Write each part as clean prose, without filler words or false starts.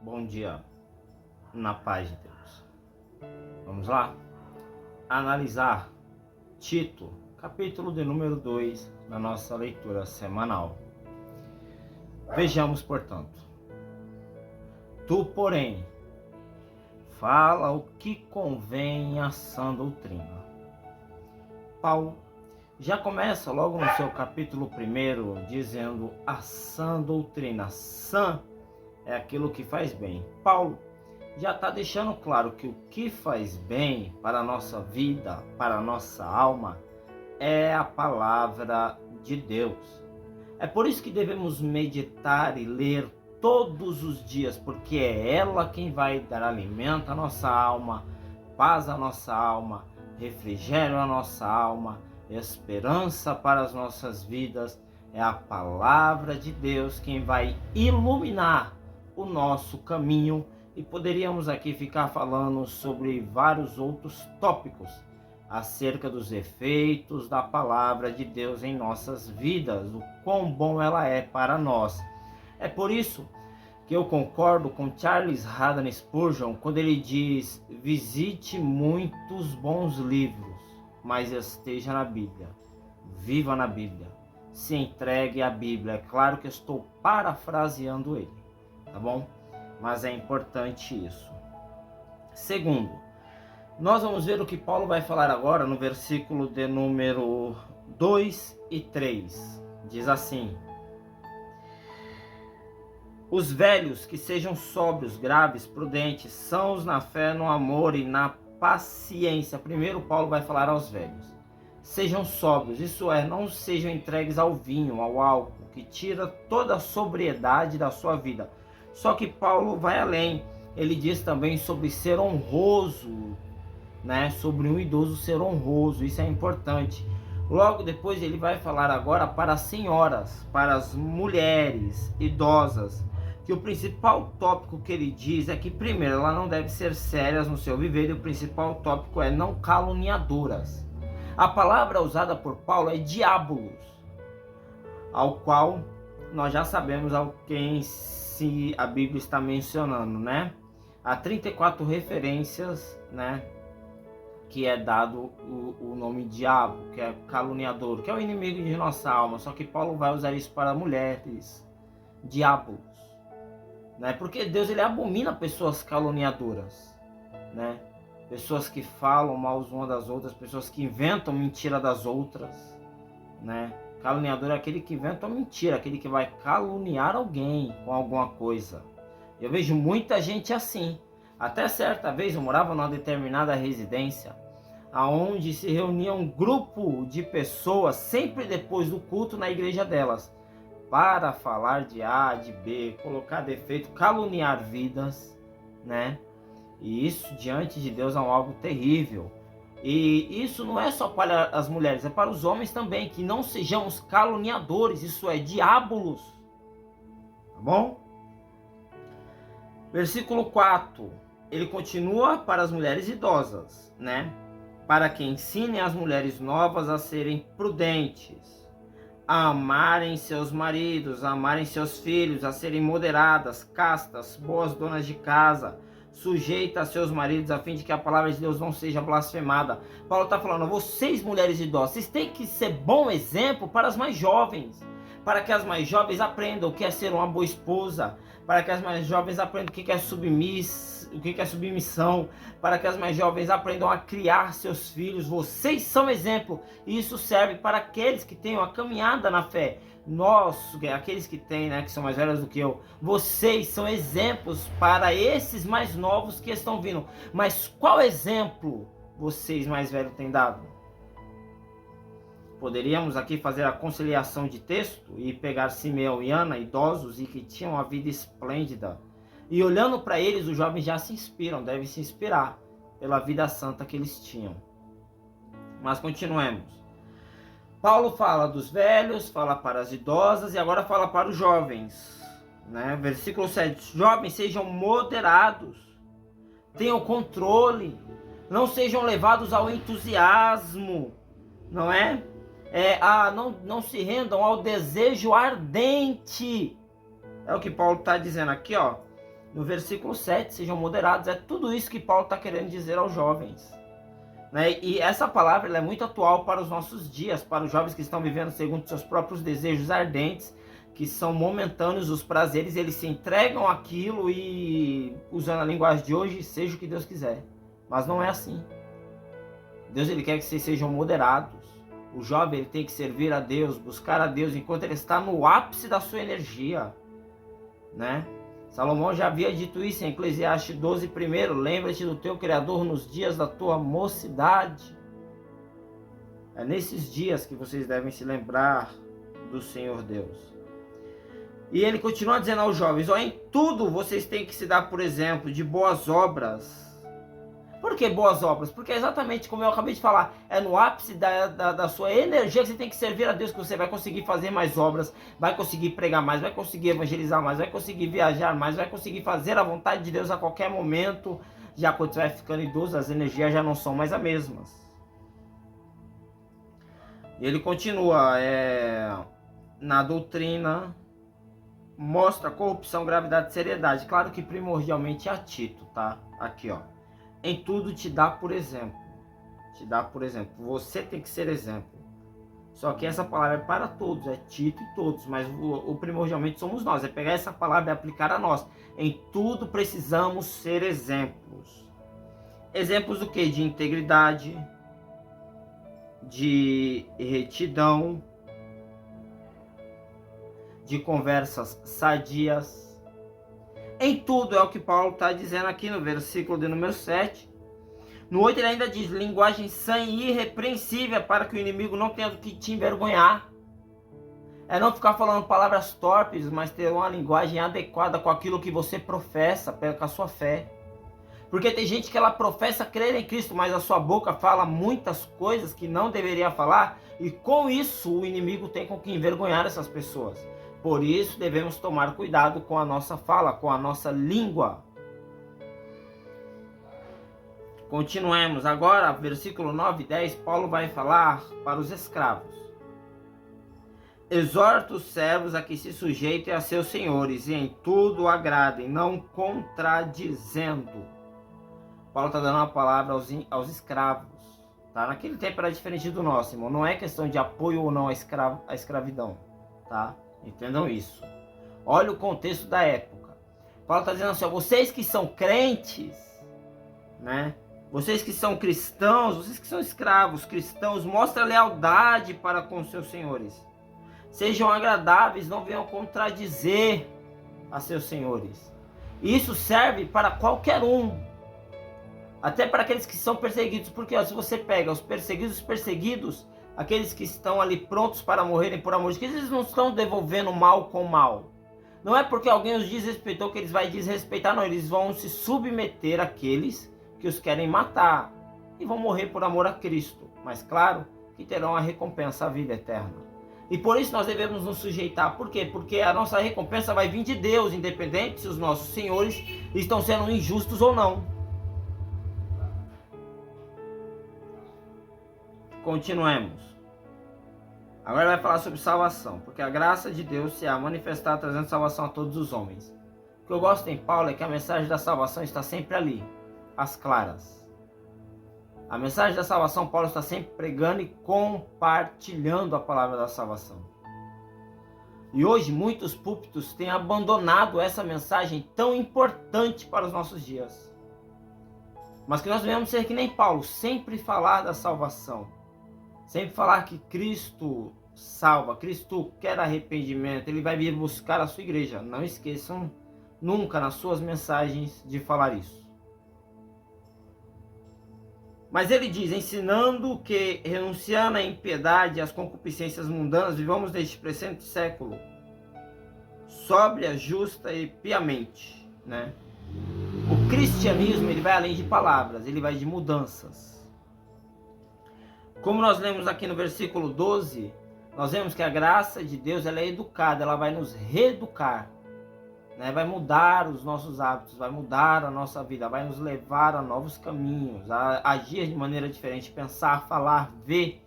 Bom dia, na paz de Deus. Vamos lá? Analisar Tito, capítulo de número 2, na nossa leitura semanal. Vejamos, portanto. Tu, porém, fala o que convém à sã doutrina. Paulo já começa logo no seu capítulo 1 dizendo a sã doutrina. Sã é aquilo que faz bem. Paulo já está deixando claro que o que faz bem para a nossa vida, para a nossa alma, é a palavra de Deus. É por isso que devemos meditar e ler todos os dias, porque é ela quem vai dar alimento à nossa alma, paz à nossa alma, refrigério à nossa alma, esperança para as nossas vidas. É a palavra de Deus quem vai iluminar o nosso caminho, e poderíamos aqui ficar falando sobre vários outros tópicos acerca dos efeitos da palavra de Deus em nossas vidas, o quão bom ela é para nós. É por isso que eu concordo com Charles Haddon Spurgeon quando ele diz: visite muitos bons livros, mas esteja na Bíblia, viva na Bíblia, se entregue à Bíblia. É claro que eu estou parafraseando ele, tá bom? Mas é importante isso. Segundo, nós vamos ver o que Paulo vai falar agora no versículo de número 2 e 3. Diz assim: os velhos que sejam sóbrios, graves, prudentes, sãos na fé, no amor e na paciência. Primeiro Paulo vai falar aos velhos. Sejam sóbrios, isso é, não sejam entregues ao vinho, ao álcool, que tira toda a sobriedade da sua vida. Só que Paulo vai além. Ele diz também sobre ser honroso, né? Sobre um idoso ser honroso, isso é importante. Logo depois ele vai falar agora para as senhoras, para as mulheres idosas, que o principal tópico que ele diz é que primeiro ela não deve ser sérias no seu viver, e o principal tópico é não caluniadoras. A palavra usada por Paulo é diabolos, ao qual nós já sabemos ao quem se a Bíblia está mencionando, né? Há 34 referências, né? Que é dado o nome diabo, que é caluniador, que é o inimigo de nossa alma. Só que Paulo vai usar isso para mulheres, diabolos, né? Porque Deus, ele abomina pessoas caluniadoras, né? Pessoas que falam mal umas das outras, pessoas que inventam mentira das outras, né? Caluniador é aquele que inventa uma mentira, aquele que vai caluniar alguém com alguma coisa. Eu vejo muita gente assim. Até certa vez eu morava numa determinada residência, aonde se reunia um grupo de pessoas sempre depois do culto na igreja delas, para falar de A, de B, colocar defeito, caluniar vidas, né? E isso diante de Deus é algo terrível. E isso não é só para as mulheres, é para os homens também, que não sejamos caluniadores, isso é, diabolos. Tá bom? Versículo 4, ele continua para as mulheres idosas, né? Para que ensinem as mulheres novas a serem prudentes, a amarem seus maridos, a amarem seus filhos, a serem moderadas, castas, boas donas de casa, sujeita a seus maridos, a fim de que a palavra de Deus não seja blasfemada. Paulo está falando: vocês, mulheres idosas, vocês têm que ser bom exemplo para as mais jovens, para que as mais jovens aprendam o que é ser uma boa esposa, para que as mais jovens aprendam o que é submissão, para que as mais jovens aprendam a criar seus filhos. Vocês são exemplo, e isso serve para aqueles que tenham a caminhada na fé. Nós, aqueles que têm, né, que são mais velhos do que eu, vocês são exemplos para esses mais novos que estão vindo. Mas qual exemplo vocês mais velhos têm dado? Poderíamos aqui fazer a conciliação de texto e pegar Simeão e Ana, idosos e que tinham uma vida esplêndida. E olhando para eles, os jovens já se inspiram, devem se inspirar pela vida santa que eles tinham. Mas continuemos. Paulo fala dos velhos, fala para as idosas e agora fala para os jovens, né? Versículo 7. Jovens, sejam moderados, tenham controle, não sejam levados ao entusiasmo, não é? Não se rendam ao desejo ardente. É o que Paulo está dizendo aqui, ó. No versículo 7, sejam moderados. É tudo isso que Paulo está querendo dizer aos jovens. Né? E essa palavra ela é muito atual para os nossos dias, para os jovens que estão vivendo segundo seus próprios desejos ardentes, que são momentâneos os prazeres, eles se entregam àquilo e, usando a linguagem de hoje, seja o que Deus quiser. Mas não é assim. Deus ele quer que vocês sejam moderados. O jovem ele tem que servir a Deus, buscar a Deus enquanto ele está no ápice da sua energia, né? Salomão já havia dito isso em Eclesiastes 12, primeiro, lembra-te do teu Criador nos dias da tua mocidade. É nesses dias que vocês devem se lembrar do Senhor Deus. E ele continua dizendo aos jovens, ó, em tudo vocês têm que se dar, por exemplo, de boas obras. Por que boas obras? Porque é exatamente como eu acabei de falar, é no ápice da sua energia que você tem que servir a Deus, que você vai conseguir fazer mais obras, vai conseguir pregar mais, vai conseguir evangelizar mais, vai conseguir viajar mais, vai conseguir fazer a vontade de Deus a qualquer momento. Já quando você vai ficando idoso, as energias já não são mais as mesmas. E ele continua, na doutrina, mostra corrupção, gravidade, seriedade. Claro que primordialmente é a Tito, tá? Aqui, ó. Em tudo te dá por exemplo. Te dá por exemplo. Você tem que ser exemplo. Só que essa palavra é para todos, é Tito e todos, mas o primordialmente somos nós. É pegar essa palavra e aplicar a nós. Em tudo precisamos ser exemplos. Exemplos do quê? De integridade, de retidão, de conversas sadias. Em tudo é o que Paulo está dizendo aqui no versículo de número 7. No 8 ele ainda diz, linguagem sã e irrepreensível, para que o inimigo não tenha do que te envergonhar. É não ficar falando palavras torpes, mas ter uma linguagem adequada com aquilo que você professa, com a sua fé. Porque tem gente que ela professa crer em Cristo, mas a sua boca fala muitas coisas que não deveria falar, e com isso o inimigo tem com que envergonhar essas pessoas. Por isso devemos tomar cuidado com a nossa fala, com a nossa língua. Continuemos agora, versículo 9 e 10, Paulo vai falar para os escravos. Exorta os servos a que se sujeitem a seus senhores e em tudo agradem, não contradizendo. Paulo está dando uma palavra aos escravos. Tá? Naquele tempo era diferente do nosso, irmão. Não é questão de apoio ou não à escravidão. Tá? Entendam isso. Olha o contexto da época. Paulo está dizendo assim, ó, vocês que são crentes, né? Vocês que são cristãos, vocês que são escravos, cristãos, mostrem lealdade para com seus senhores. Sejam agradáveis, não venham contradizer a seus senhores. Isso serve para qualquer um. Até para aqueles que são perseguidos. Porque ó, se você pega os perseguidos, aqueles que estão ali prontos para morrerem por amor de Cristo, eles não estão devolvendo mal com mal. Não é porque alguém os desrespeitou que eles vão desrespeitar, não. Eles vão se submeter àqueles que os querem matar. E vão morrer por amor a Cristo. Mas claro que terão a recompensa, a vida eterna. E por isso nós devemos nos sujeitar. Por quê? Porque a nossa recompensa vai vir de Deus, independente se os nossos senhores estão sendo injustos ou não. Continuemos. Agora vai falar sobre salvação, porque a graça de Deus se há manifestada trazendo salvação a todos os homens. O que eu gosto em Paulo é que a mensagem da salvação está sempre ali, às claras. A mensagem da salvação, Paulo está sempre pregando e compartilhando a palavra da salvação. E hoje muitos púlpitos têm abandonado essa mensagem tão importante para os nossos dias. Mas que nós devemos ser que nem Paulo, sempre falar da salvação. Sempre falar que Cristo salva, Cristo quer arrependimento, Ele vai vir buscar a sua igreja. Não esqueçam nunca nas suas mensagens de falar isso. Mas ele diz, ensinando que, renunciando à impiedade e às concupiscências mundanas, vivamos neste presente século, sóbria, justa e piamente, né? O cristianismo, ele vai além de palavras, ele vai de mudanças. Como nós lemos aqui no versículo 12, nós vemos que a graça de Deus, ela é educada, ela vai nos reeducar. Né? Vai mudar os nossos hábitos, vai mudar a nossa vida, vai nos levar a novos caminhos, a agir de maneira diferente, pensar, falar, ver.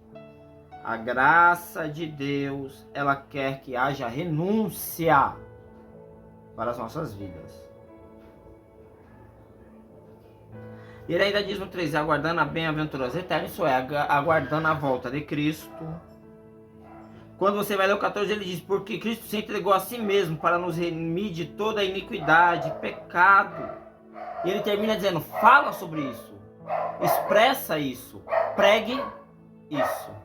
A graça de Deus, ela quer que haja renúncia para as nossas vidas. E ele ainda diz no 13, aguardando a bem-aventurança eterna, isso é, aguardando a volta de Cristo. Quando você vai ler o 14, ele diz, porque Cristo se entregou a si mesmo para nos remir de toda a iniquidade, pecado. E ele termina dizendo, fala sobre isso, expressa isso, pregue isso.